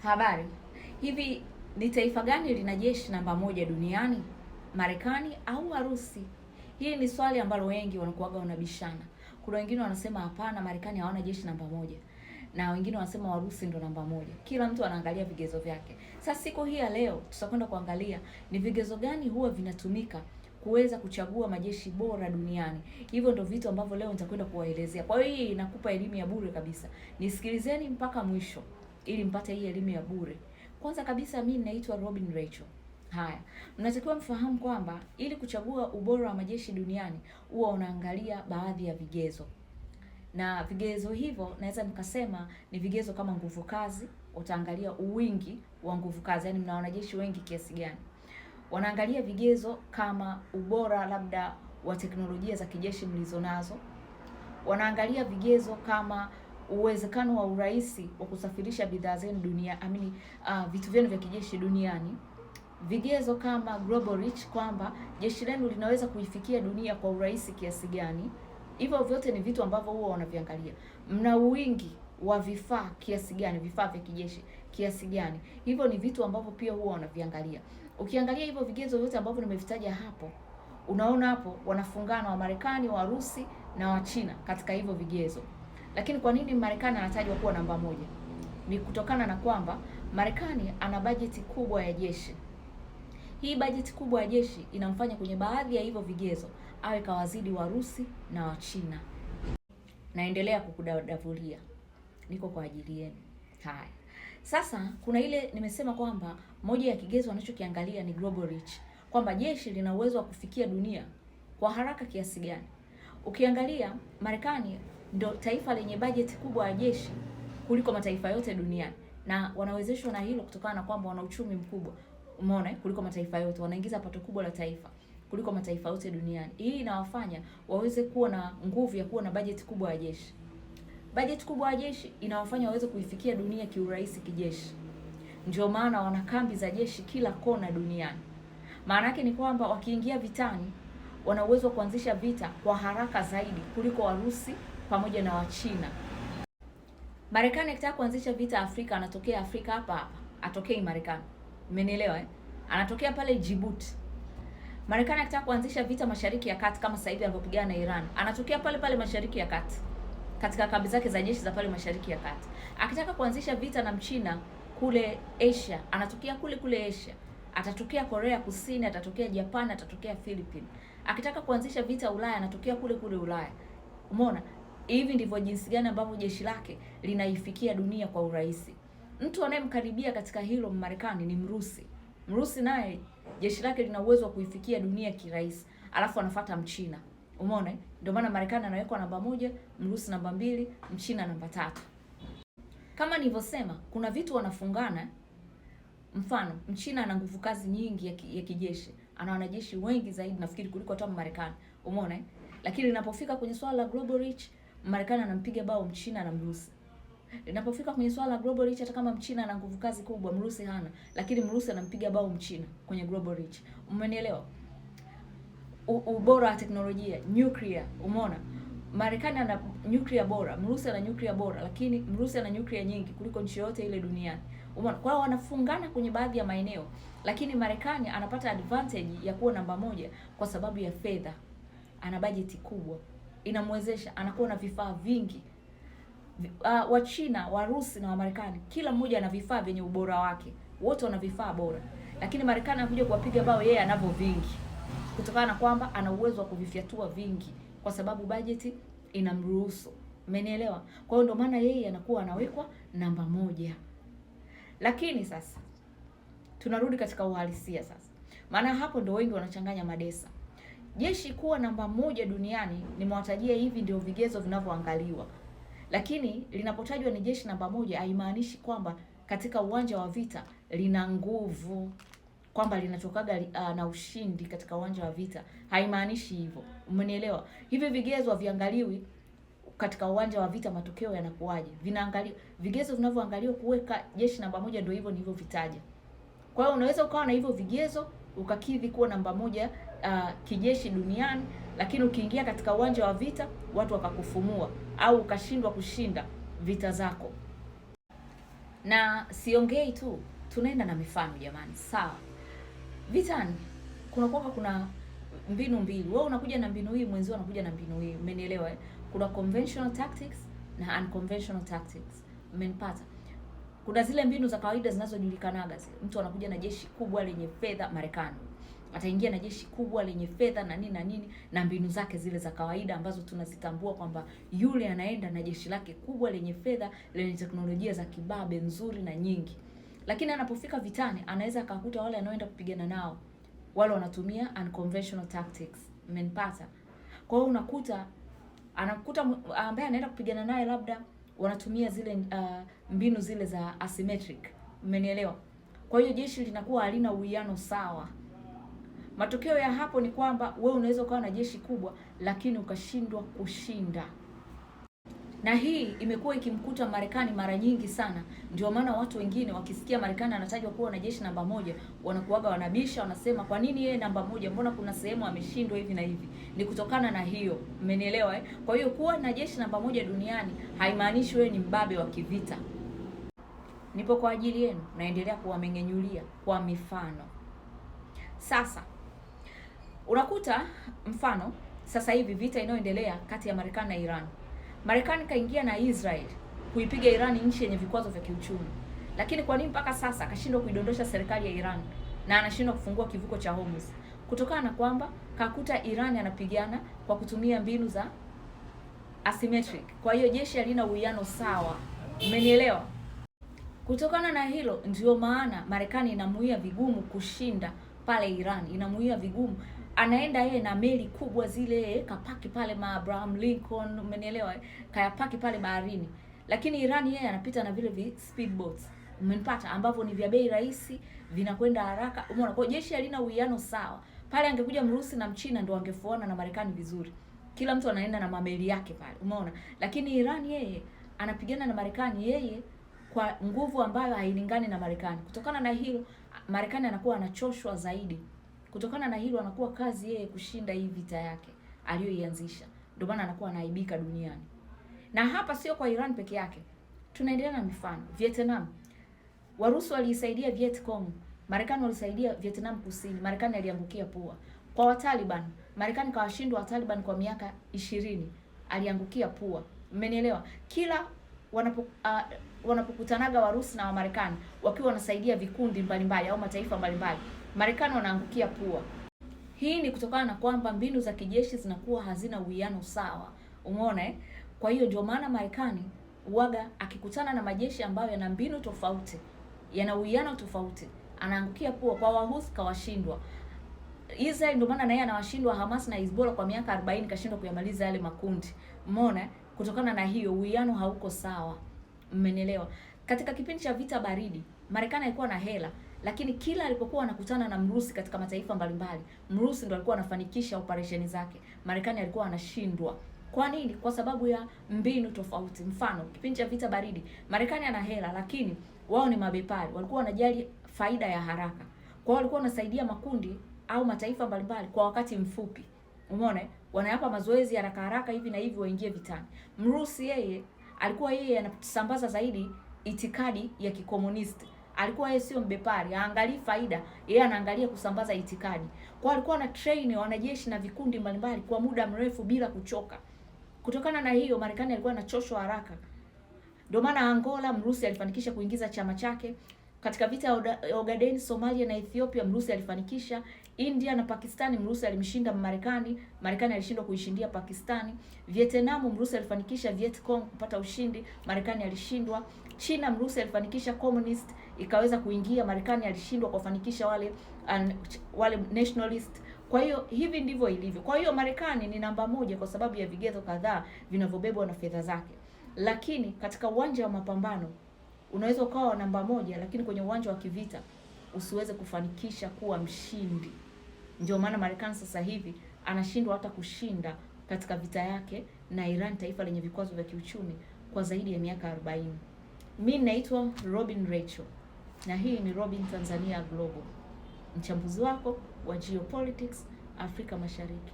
Habari. Hivi ni taifa gani lina jeshi namba moja duniani? Marekani au Urusi? Hili ni swali ambalo wengi wanakuwaga wanabishana. Kuna wengine wanasema hapana, Marekani hawana jeshi namba moja, na wengine wanasema Urusi ndo namba moja. Kila mtu anaangalia vigezo vyake. Sasa siku hii ya leo tutakwenda kuangalia ni vigezo gani huwa vinatumika kuweza kuchagua majeshi bora duniani. Hivyo ndo vitu ambavyo leo nitakwenda kuwaelezea. Kwa hiyo hii inakupa elimu ya bure kabisa. Nisikilizeni mpaka mwisho ili mpate hii elimu ya bure. Kwanza kabisa mimi naitwa Robin Rachel. Haya, mnatakiwa mfahamu kwamba ili kuchagua ubora wa majeshi duniani huwa unaangalia baadhi ya vigezo. Na vigezo hivyo naweza nikasema ni vigezo kama nguvu kazi, utaangalia uwingi wa nguvu kazi, yani mna wanajeshi wengi kiasi gani. Wanaangalia vigezo kama ubora labda wa teknolojia za kijeshi mlizonazo. Wanaangalia vigezo kama uwezekano wa urahisi wa kusafirisha bidhaa zenu vitu vyenu vya kijeshi duniani. Vigezo kama global reach, kwamba jeshi lenu linaweza kuifikia dunia kwa urahisi kiasi gani. Hivyo vyote ni vitu ambavyo huwa wanaviangalia. Mna wingi wa vifaa kiasi gani, vifaa vya kijeshi kiasi gani. Hivyo ni vitu ambavyo pia huwa wanaviangalia. Ukiangalia hivyo vigezo vyote ambavyo nimevitaja hapo, unaona hapo wanafungana wa Marekani, wa Urusi na wa China katika hivyo vigezo. Lakini kwa nini Marekani anatajwa kuwa namba moja? Ni kutokana na kwamba Marekani ana bajeti kubwa ya jeshi. Hii bajeti kubwa ya jeshi inamfanya kwenye baadhi ya hivyo vigezo awe kawazidi wa Urusi na wa China. Naendelea kukudadavulia. Niko kwa ajili yenu. Haya. Sasa kuna ile nimesema kwamba moja ya kigezo anachokiangalia ni global reach, kwamba jeshi lina uwezo wa kufikia dunia kwa haraka kiasi gani. Ukiangalia Marekani ndo taifa lenye bajeti kubwa ya jeshi kuliko mataifa yote duniani, na wanawezeshwa na hilo kutokana na kwamba wana uchumi mkubwa. Umeona, kuliko mataifa yote, wanaingiza pato kubwa la taifa kuliko mataifa yote duniani. Hii inawafanya waweze kuwa na nguvu ya kuwa na bajeti kubwa ya jeshi. Bajeti kubwa ya jeshi inawafanya waweze kuifikia dunia kiurahisi kijeshi. Ndio maana wana kambi za jeshi kila kona duniani. Maana yake ni kwamba wakiingia vitani wana uwezo wa kuanzisha vita kwa haraka zaidi kuliko Warusi pamoja na Wachina. Marekani akitaka kuanzisha vita Afrika, anatokea Afrika hapa, atokei Marekani. Umenielewa eh? Anatokea pale Djibouti. Marekani akitaka kuanzisha vita Mashariki ya Kati kama sasa hivi anapopigana na Iran, anatokea pale pale Mashariki ya Kati, katika kambi zake za jeshi za pale Mashariki ya Kati. Akitaka kuanzisha vita na Mchina kule Asia, anatokea kule kule Asia. Atatokea Korea Kusini, atatokea Japan, atatokea Philippines. Akitaka kuanzisha vita Ulaya, anatokea kule kule Ulaya. Umeona? Hivi ndivyo jinsi gani ambavyo jeshi lake linaifikia dunia kwa urahisi. Mtu anayemkaribia katika hilo Marekani ni Mrusi. Mrusi naye jeshi lake lina uwezo wa kuifikia dunia kirahisi. Alafu anafuata Mchina. Umeona? Ndio maana Marekani anawekwa namba moja, Mrusi namba mbili, Mchina namba tatu. Kama nilivyosema, kuna vitu wanafungana. Mfano, Mchina ana nguvu kazi nyingi ya kijeshi. Ana wanajeshi wengi zaidi nafikiri kuliko hata Marekani. Umeona? Lakini linapofika kwenye swala la global reach, Marekani anampiga bao Mchina na Mrusi. Linapofika kwenye swala la global reach, hata kama Mchina ana nguvu kazi kubwa, Mrusi hana, lakini Mrusi anampiga bao Mchina kwenye global reach. Umenielewa? Ubora wa teknolojia, nuclear, umeona? Marekani ana nuclear bora, Mrusi ana nuclear bora, lakini Mrusi ana nuclear nyingi kuliko nchi yote ile duniani. Umeona? Kwa hiyo wanafungana kwenye baadhi ya maeneo, lakini Marekani anapata advantage ya kuwa namba moja kwa sababu ya fedha. Ana bajeti kubwa, inamwezesha anakuwa na vifaa vingi. Wa China, wa Rusi na wa Marekani, kila mmoja ana vifaa vyenye ubora wake. Wote wana vifaa bora. Lakini Marekani anakuja kuwapiga bao yeye anavyo vingi. Kutokana na kwamba ana uwezo wa kuvifyatua vingi kwa sababu bajeti inamruhusu. Umenielewa? Kwa hiyo ndio maana yeye anakuwa anawekwa namba moja. Lakini sasa tunarudi katika uhalisia sasa. Maana hapo ndio wengi wanachanganya madesa. Jeshi kuwa namba moja duniani, nimewatajia hivi ndio vigezo vinavyoangaliwa. Lakini linapotajwa ni jeshi namba moja, haimaanishi kwamba katika uwanja wa vita lina nguvu, kwamba linatokaga na ushindi katika uwanja wa vita. Haimaanishi hivyo. Umenielewa? Hivi vigezo haviangaliwi katika uwanja wa vita matokeo yanakuaje. Vinaangaliwa, vigezo vinavyoangaliwa kuweka jeshi namba moja ndio hivyo nilivyovitaja. Kwa hiyo unaweza ukawa na hivyo vigezo ukakidhi kuwa namba moja kijeshi duniani, lakini ukiingia katika uwanja wa vita watu wakakufumua au ukashindwa kushinda vita zako. Na siongei tu, tunaenda na mifano jamani. Sawa, vitani kuna mbinu mbili. Wewe unakuja na mbinu hii, mwenzio anakuja na mbinu hii. Umenielewa eh? Kuna conventional tactics na unconventional tactics. Umenipata? Kuna zile mbinu za kawaida zinazojulikanaga zile. Mtu anakuja na jeshi kubwa lenye fedha, Marekani ataingia na jeshi kubwa lenye fedha na nini na mbinu zake zile za kawaida ambazo tunazitambua kwamba yule anaenda na jeshi lake kubwa lenye fedha lenye teknolojia za kibabe nzuri na nyingi. Lakini anapofika vitani anaweza akakuta wale anaoenda kupigana nao wale wanatumia unconventional tactics. Umenipata? Kwa hiyo anakuta ambaye anaenda kupigana naye labda wanatumia zile mbinu zile za asymmetric. Umenielewa? Kwa hiyo jeshi linakuwa halina uwiano sawa. Matokeo ya hapo ni kwamba wewe unaweza ukawa na jeshi kubwa lakini ukashindwa kushinda. Na hii imekuwa ikimkuta Marekani mara nyingi sana. Ndio maana watu wengine wakisikia Marekani anatajwa kuwa na jeshi namba moja, wanakuaga wanabisha, wanasema kwa nini yeye namba moja? Mbona kuna sehemu ameshindwa hivi na hivi? Ni kutokana na hiyo. Umenielewa eh? Kwa hiyo kuwa na jeshi namba moja duniani haimaanishi wewe ni mbabe wa kivita. Nipo kwa ajili yenu, naendelea kuwameng'enyulia kwa mifano. Sasa unakuta mfano sasa hivi vita inayoendelea kati ya Marekani na Iran. Marekani kaingia na Israel kuipiga Iran, nchi yenye vikwazo vya kiuchumi. Lakini kwa nini mpaka sasa akashindwa kuidondosha serikali ya Iran na anashindwa kufungua kivuko cha Hormuz? Kutokana na kwamba kakuta Iran anapigana kwa kutumia mbinu za asymmetric. Kwa hiyo jeshi halina uwiano sawa. Umenielewa? Kutokana na hilo ndio maana Marekani inamuia vigumu kushinda pale Iran, inamuia vigumu. Anaenda yeye na meli kubwa zile, kapaki pale Abraham Lincoln, umenielewa? Kayapaki pale baharini. Lakini Iran yeye anapita na vile speedboats. Umenipata? Ambavyo ni vya bei rahisi, vinakwenda haraka. Umeona? Kwa jeshi halina uwiano sawa. Pale angekuja Mrusi na Mchina ndio angefuana na Marekani vizuri. Kila mtu anaenda na mameli yake pale. Umeona? Lakini Iran yeye anapigana na Marekani yeye kwa nguvu ambayo hailingani na Marekani. Kutokana na hilo Marekani anakuwa anachoshwa zaidi. Kutokana na hilo anakuwa kazi yeye kushinda hii vita yake aliyoianzisha. Ndio maana anakuwa anaaibika duniani. Na hapa sio kwa Iran peke yake. Tunaendelea na mifano. Vietnam. Warusi waliisaidia Vietcong, Marekani walisaidia Vietnam Kusini, Marekani aliangukia pua. Kwa Wataliban, Marekani kawashindwa Wataliban kwa miaka 20, aliangukia pua. Mmenielewa? Kila wanapokutanaga Warusi na Wamarekani wakiwa wanasaidia vikundi mbalimbali au mataifa mbalimbali, Marekani wanaangukia pua. Hii ni kutokana na kwamba mbinu za kijeshi zinakuwa hazina uwiano sawa. Umeona eh? Kwa hiyo ndio maana Marekani uwaga akikutana na majeshi ambayo yana mbinu tofauti, yana uwiano tofauti, anaangukia pua. Kwa Wahusi kawashindwa. Israel ndio maana na yeye anawashindwa Hamas na Hezbollah kwa miaka 40, kashindwa kuyamaliza yale makundi. Umeona? Kutokana na hiyo uwiano hauko sawa. Mmenielewa? Katika kipindi cha vita baridi, Marekani alikuwa na hela, lakini kila alipokuwa anakutana na Mrusi katika mataifa mbalimbali, Mrusi ndo alikuwa anafanikisha operesheni zake. Marekani alikuwa anashindwa. Kwa nini? Kwa sababu ya mbinu tofauti. Mfano, kipindi cha vita baridi, Marekani ana hela, lakini wao ni mabepari, walikuwa wanajali faida ya haraka. Kwa hiyo walikuwa wanasaidia makundi au mataifa mbalimbali kwa wakati mfupi. Umeona? Wanayapa mazoezi haraka haraka hivi na hivi waingie vitani. Mrusi alikuwa anasambaza zaidi itikadi ya kikomunisti. Alikuwa yeye sio mbepari, haangalii faida, yeye anaangalia kusambaza itikadi. Kwa alikuwa na train wanajeshi na vikundi mbalimbali kwa muda mrefu bila kuchoka. Kutokana na hiyo Marekani alikuwa anachoshwa haraka. Ndio maana Angola Mrusi alifanikisha kuingiza chama chake. Katika vita ya Ogaden, Somalia na Ethiopia Mrusi alifanikisha. India na Pakistani Mrusi alimshinda Marekani, Marekani alishindwa kuishindia Pakistani. Vietnam Mrusi alifanikisha Vietcong kupata ushindi, Marekani alishindwa. China Mrusi alifanikisha communist ikaweza kuingia, Marekani alishindwa kufanikisha wale nationalist. Kwa hiyo hivi ndivyo ilivyo. Kwa hiyo Marekani ni namba moja kwa sababu ya vigezo kadhaa vinavyobebwa na fedha zake. Lakini katika uwanja wa mapambano unaweza ukawa namba moja, lakini kwenye uwanja wa kivita usiweze kufanikisha kuwa mshindi. Ndio maana Marekani sasa hivi anashindwa hata kushinda katika vita yake na Iran, taifa lenye vikwazo vya kiuchumi kwa zaidi ya miaka 40. Mimi naitwa Robin Rachel na hii ni Robin Tanzania Global, mchambuzi wako wa geopolitics Afrika Mashariki.